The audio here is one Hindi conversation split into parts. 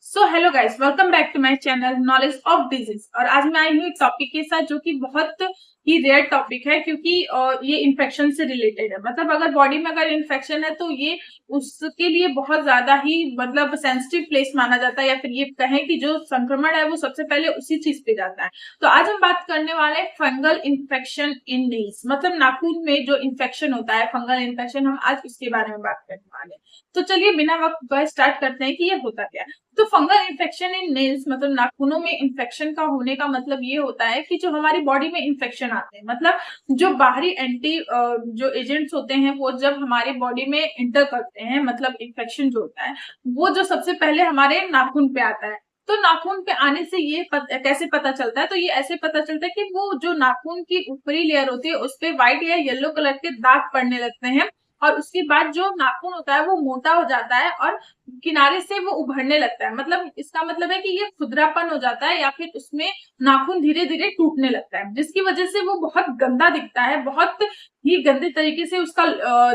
So hello guys, welcome back to my channel knowledge of disease. और आज मैं आई हूँ एक टॉपिक के साथ जो कि बहुत ही रेयर टॉपिक है, क्योंकि ये इन्फेक्शन से रिलेटेड है। मतलब अगर बॉडी में अगर इन्फेक्शन है तो ये उसके लिए बहुत ज्यादा ही मतलब सेंसिटिव प्लेस माना जाता है, या फिर ये कहें कि जो संक्रमण है वो सबसे पहले उसी चीज पे जाता है। तो आज हम बात करने वाले हैं फंगल इन्फेक्शन इन नेल्स, मतलब नाखून में जो इन्फेक्शन होता है, फंगल इन्फेक्शन, हम आज उसके बारे में बात करने वाले हैं। तो चलिए बिना वक्त गए स्टार्ट करते हैं कि ये होता क्या है। तो फंगल इन्फेक्शन इन नेल्स मतलब नाखूनों में इन्फेक्शन का होने का मतलब ये होता है कि जो हमारी बॉडी में इन्फेक्शन आते हैं, मतलब जो बाहरी एंटी जो एजेंट्स होते हैं वो जब हमारी बॉडी में इंटर करते हैं, मतलब इन्फेक्शन जो होता है वो जो सबसे पहले हमारे नाखून पे आता है। तो नाखून पे आने से ये कैसे पता चलता है? तो ये ऐसे पता चलता है कि वो जो नाखून की ऊपरी लेयर होती है उस पे व्हाइट या येलो कलर के दाग पड़ने लगते हैं, और उसके बाद जो नाखून होता है वो मोटा हो जाता है और किनारे से वो उभरने लगता है। मतलब इसका मतलब है कि ये खुरदरापन हो जाता है, या फिर उसमें नाखून धीरे धीरे टूटने लगता है, जिसकी वजह से वो बहुत गंदा दिखता है, बहुत ही गंदे तरीके से उसका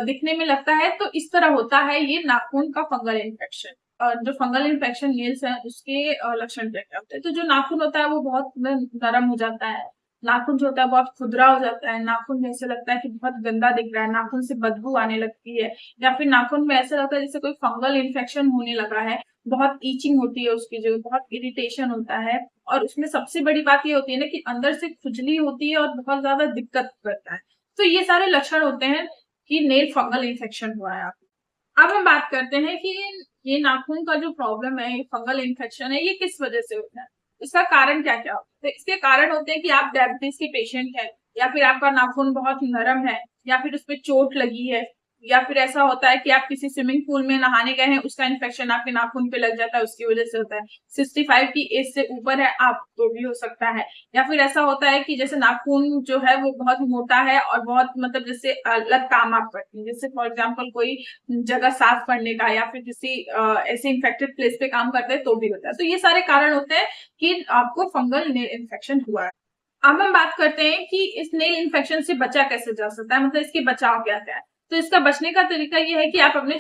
दिखने में लगता है। तो इस तरह होता है ये नाखून का फंगल इन्फेक्शन। जो फंगल इन्फेक्शन नेल्स है उसके लक्षण क्या क्या होते हैं? तो जो नाखून होता है वो बहुत नरम हो जाता है, नाखून जो होता है बहुत खुरदरा हो जाता है, नाखून में ऐसे लगता है कि बहुत गंदा दिख रहा है, नाखून से बदबू आने लगती है, या फिर नाखून में ऐसा लगता है जैसे कोई फंगल इन्फेक्शन होने लगा है, बहुत ईचिंग होती है उसकी जगह, बहुत इरिटेशन होता है। और उसमें सबसे बड़ी बात ये होती है ना कि अंदर से खुजली होती है और बहुत ज्यादा दिक्कत करता है। तो ये सारे लक्षण होते हैं कि नेल फंगल इन्फेक्शन हुआ है आपको। अब हम बात करते हैं कि ये नाखून का जो प्रॉब्लम है, ये फंगल इन्फेक्शन है, ये किस वजह से होता है, इसका कारण क्या क्या होता है? तो इसके कारण होते हैं कि आप डायबिटीज के पेशेंट हैं, या फिर आपका नाखून बहुत नरम है, या फिर उसपे चोट लगी है, या फिर ऐसा होता है कि आप किसी स्विमिंग पूल में नहाने गए हैं, उसका इन्फेक्शन आपके नाखून पे लग जाता है, उसकी वजह से होता है। 65 की एज से ऊपर है आप तो भी हो सकता है। या फिर ऐसा होता है कि जैसे नाखून जो है वो बहुत मोटा है और बहुत मतलब जैसे अलग काम आप करते हैं, जैसे फॉर एग्जाम्पल कोई जगह साफ करने का, या फिर किसी ऐसे इन्फेक्टेड प्लेस पे काम करते हैं तो भी होता है। तो ये सारे कारण होते हैं कि आपको फंगल नेल इन्फेक्शन हुआ है। अब हम बात करते हैं कि इस नेल इन्फेक्शन से बचा कैसे जा सकता है, मतलब इसके बचाव क्या क्या है। तो इसका बचने का तरीका ये है कि आप अपने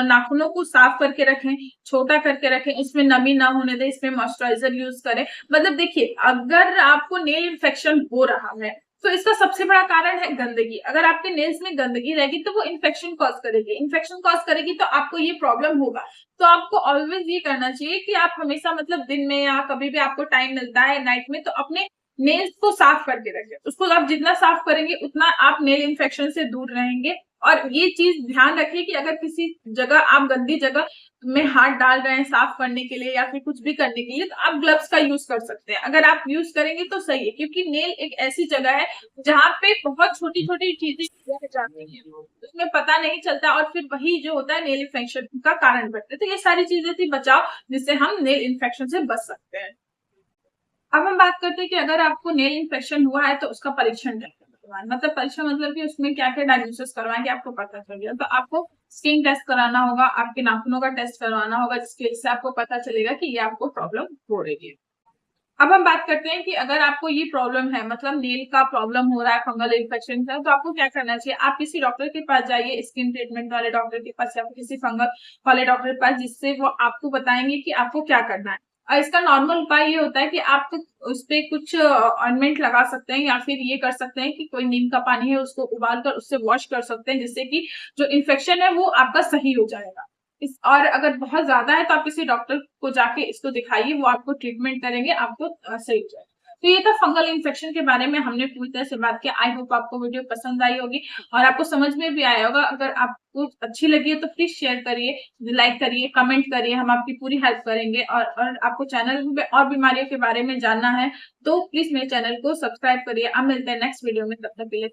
नाखूनों को साफ करके रखें, छोटा करके रखें, इसमें नमी ना होने दें, इसमें मॉइस्चराइजर यूज करें। मतलब देखिए, अगर आपको नेल इन्फेक्शन हो रहा है तो इसका सबसे बड़ा कारण है गंदगी। अगर आपके नेल्स में गंदगी रहेगी तो वो इन्फेक्शन कॉज करेगी, इन्फेक्शन कॉज करेगी तो आपको ये प्रॉब्लम होगा। तो आपको ऑलवेज ये करना चाहिए कि आप हमेशा मतलब दिन में या कभी भी आपको टाइम मिलता है नाइट में, तो अपने नेल्स को साफ करके रखें। उसको आप जितना साफ करेंगे उतना आप नेल इन्फेक्शन से दूर रहेंगे। और ये चीज ध्यान रखिए कि अगर किसी जगह आप गंदी जगह में हाथ डाल रहे हैं साफ करने के लिए या फिर कुछ भी करने के लिए, तो आप ग्लव्स का यूज कर सकते हैं। अगर आप यूज करेंगे तो सही है, क्योंकि नेल एक ऐसी जगह है जहाँ पे बहुत छोटी छोटी चीजें जाती हैं, उसमें पता नहीं चलता, और फिर वही जो होता है नेल इन्फेक्शन का कारण बनता है। तो ये सारी चीजें थी बचाव, जिससे हम नेल इन्फेक्शन से बच सकते हैं। अब हम बात करते हैं कि अगर आपको नेल इन्फेक्शन हुआ है तो उसका परीक्षण कैसे करवाएं। मतलब परीक्षण मतलब कि उसमें क्या क्या डायग्नोसिस करवाएं कि आपको पता चल गया। तो आपको स्किन टेस्ट कराना होगा, आपके नाखूनों का टेस्ट करवाना होगा, जिसकी वजह से आपको पता चलेगा कि ये आपको प्रॉब्लम हो रही है। अब हम बात करते हैं कि अगर आपको ये प्रॉब्लम है, मतलब नेल का प्रॉब्लम हो रहा है फंगल इन्फेक्शन का, तो आपको क्या करना चाहिए? आप किसी डॉक्टर के पास जाइए, स्किन ट्रीटमेंट वाले डॉक्टर के पास, या फिर किसी फंगल वाले डॉक्टर के पास, जिससे वो आपको बताएंगे कि आपको क्या करना है। और इसका नॉर्मल उपाय ये होता है कि आप उस पे कुछ ऑइंटमेंट लगा सकते हैं, या फिर ये कर सकते हैं कि कोई नीम का पानी है उसको उबाल कर उससे वॉश कर सकते हैं, जिससे कि जो इन्फेक्शन है वो आपका सही हो जाएगा। इस और अगर बहुत ज्यादा है तो आप किसी डॉक्टर को जाके इसको दिखाइए, वो आपको ट्रीटमेंट करेंगे, आपको सही हो जाएगा। तो ये था फंगल इन्फेक्शन के बारे में, हमने पूरी तरह से बात किया। आई होप आपको वीडियो पसंद आई होगी और आपको समझ में भी आया होगा। अगर आपको अच्छी लगी है तो प्लीज शेयर करिए, लाइक करिए, कमेंट करिए, हम आपकी पूरी हेल्प करेंगे। और आपको चैनल में और बीमारियों के बारे में जानना है तो प्लीज मेरे चैनल को सब्सक्राइब करिए। अब मिलते हैं नेक्स्ट वीडियो में, तब तक के लिए।